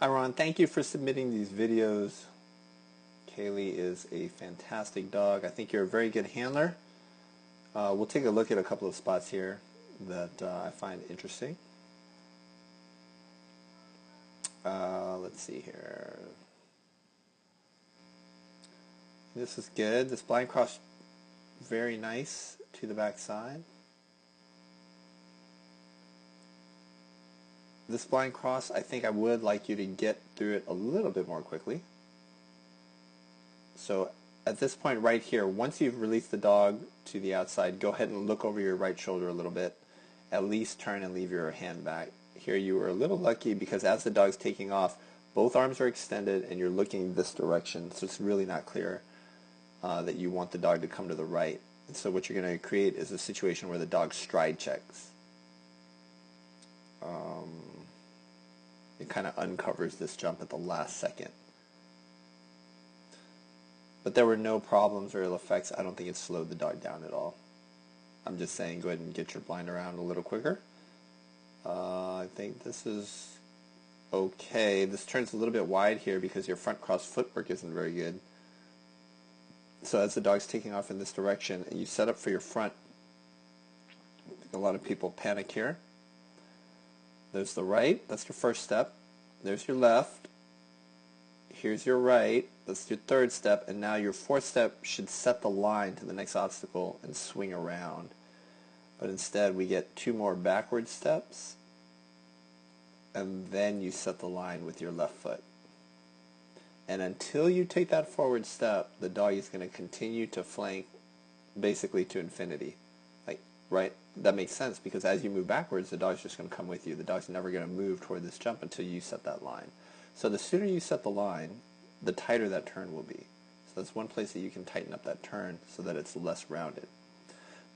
Hi Ron, thank you for submitting these videos. Kaylee is a fantastic dog. I think you're a very good handler. We'll take a look at a couple of spots here that I find interesting. Let's see here. This is good. This blind cross, very nice to the back side. This blind cross, I think I would like you to get through it a little bit more quickly. So at this point right here, once you've released the dog to the outside, go ahead and look over your right shoulder a little bit. At least turn and leave your hand back. Here you were a little lucky because as the dog's taking off, both arms are extended and you're looking this direction. So it's really not clear that you want the dog to come to the right. And so what you're going to create is a situation where the dog stride checks. It kind of uncovers this jump at the last second. But there were no problems or ill effects. I don't think it slowed the dog down at all. I'm just saying go ahead and get your blind around a little quicker. I think this is okay. This turns a little bit wide here because your front cross footwork isn't very good. So as the dog's taking off in this direction and you set up for your front, I think a lot of people panic here. There's the right, that's your first step. There's your left. Here's your right, that's your third step, and now your fourth step should set the line to the next obstacle and swing around. But instead we get two more backward steps, and then you set the line with your left foot. And until you take that forward step, the dog is going to continue to flank basically to infinity. Right? That makes sense because as you move backwards, the dog's just going to come with you. The dog's never going to move toward this jump until you set that line. So the sooner you set the line, the tighter that turn will be. So that's one place that you can tighten up that turn so that it's less rounded.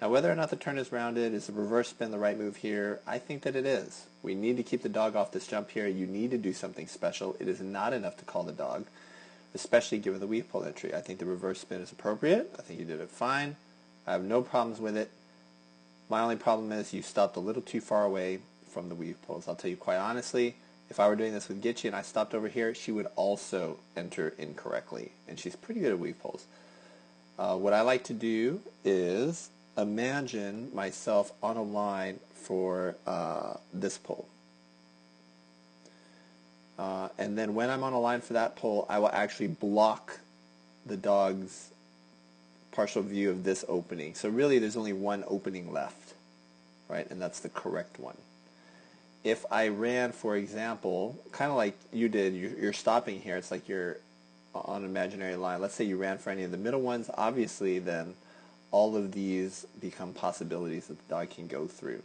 Now whether or not the turn is rounded, is the reverse spin the right move here? I think that it is. We need to keep the dog off this jump here. You need to do something special. It is not enough to call the dog, especially given the weave pull entry. I think the reverse spin is appropriate. I think you did it fine. I have no problems with it. My only problem is you stopped a little too far away from the weave pulls. I'll tell you quite honestly, if I were doing this with Gitchy and I stopped over here, she would also enter incorrectly. And she's pretty good at weave pulls. What I like to do is imagine myself on a line for this pull. And then when I'm on a line for that pull, I will actually block the dog's partial view of this opening. So really there's only one opening left, right? And that's the correct one. If I ran, for example, kind of like you did, you're stopping here, it's like you're on an imaginary line. Let's say you ran for any of the middle ones, obviously then all of these become possibilities that the dog can go through.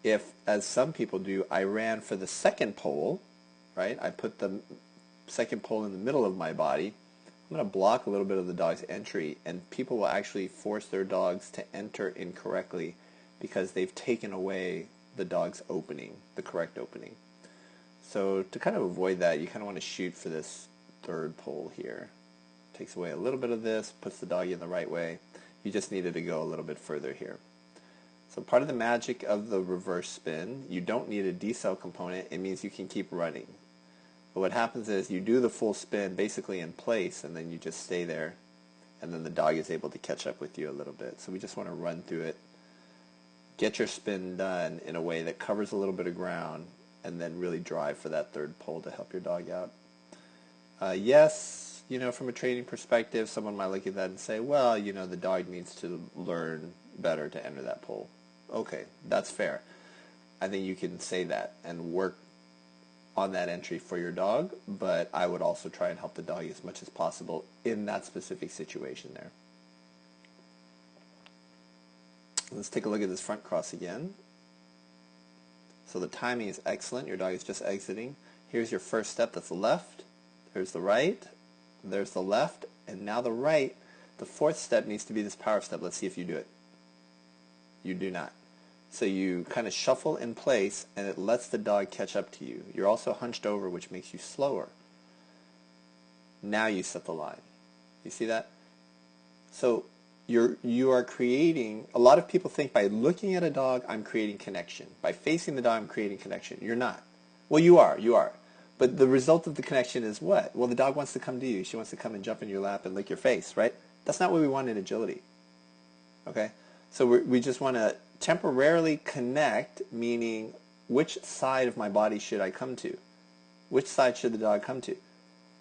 If, as some people do, I ran for the second pole, right? I put the second pole in the middle of my body, I'm going to block a little bit of the dog's entry, and people will actually force their dogs to enter incorrectly because they've taken away the dog's opening, the correct opening. So to kind of avoid that, you kind of want to shoot for this third pole here. Takes away a little bit of this, puts the dog in the right way. You just needed to go a little bit further here. So part of the magic of the reverse spin, you don't need a decel component. It means you can keep running. But what happens is you do the full spin basically in place, and then you just stay there, and then the dog is able to catch up with you a little bit. So we just want to run through it, get your spin done in a way that covers a little bit of ground, and then really drive for that third pole to help your dog out. Yes, from a training perspective, someone might look at that and say, well, the dog needs to learn better to enter that pole. Okay, that's fair. I think you can say that and work on that entry for your dog, but I would also try and help the dog as much as possible in that specific situation there. Let's take a look at this front cross again. So the timing is excellent. Your dog is just exiting. Here's your first step, that's the left. There's the right. There's the left. And now the right. The fourth step needs to be this power step. Let's see if you do it. You do not. So you kind of shuffle in place, and it lets the dog catch up to you. You're also hunched over, which makes you slower. Now you set the line. You see that? So you are creating, a lot of people think by looking at a dog, I'm creating connection. By facing the dog, I'm creating connection. You're not. Well, you are. But the result of the connection is what? Well, the dog wants to come to you. She wants to come and jump in your lap and lick your face, right? That's not what we want in agility. Okay? So we just want to temporarily connect, meaning which side of my body should I come to? Which side should the dog come to?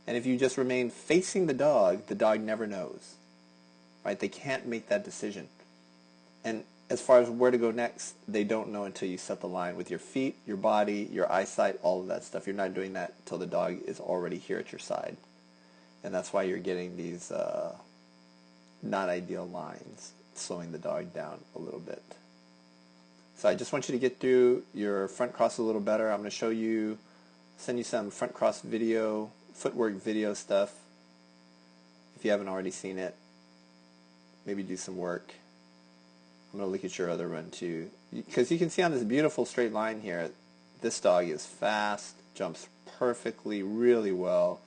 And if you just remain facing the dog never knows. Right? They can't make that decision. And as far as where to go next, they don't know until you set the line with your feet, your body, your eyesight, all of that stuff. You're not doing that until the dog is already here at your side. And that's why you're getting these not ideal lines, slowing the dog down a little bit. So I just want you to get through your front cross a little better. I'm going to show you, send you some front cross video, footwork video stuff. If you haven't already seen it, maybe do some work. I'm going to look at your other run too. Because you can see on this beautiful straight line here, this dog is fast, jumps perfectly, really well.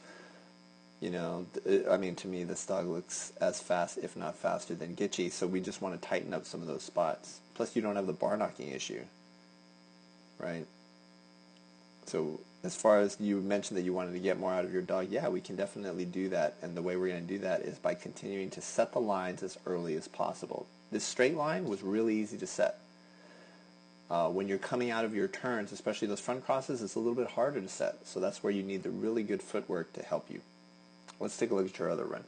You know, I mean, to me, this dog looks as fast, if not faster, than Gitchy. So we just want to tighten up some of those spots. Plus, you don't have the bar knocking issue, right? So as far as you mentioned that you wanted to get more out of your dog, yeah, we can definitely do that. And the way we're going to do that is by continuing to set the lines as early as possible. This straight line was really easy to set. When you're coming out of your turns, especially those front crosses, it's a little bit harder to set. So that's where you need the really good footwork to help you. Let's take a look at your other run.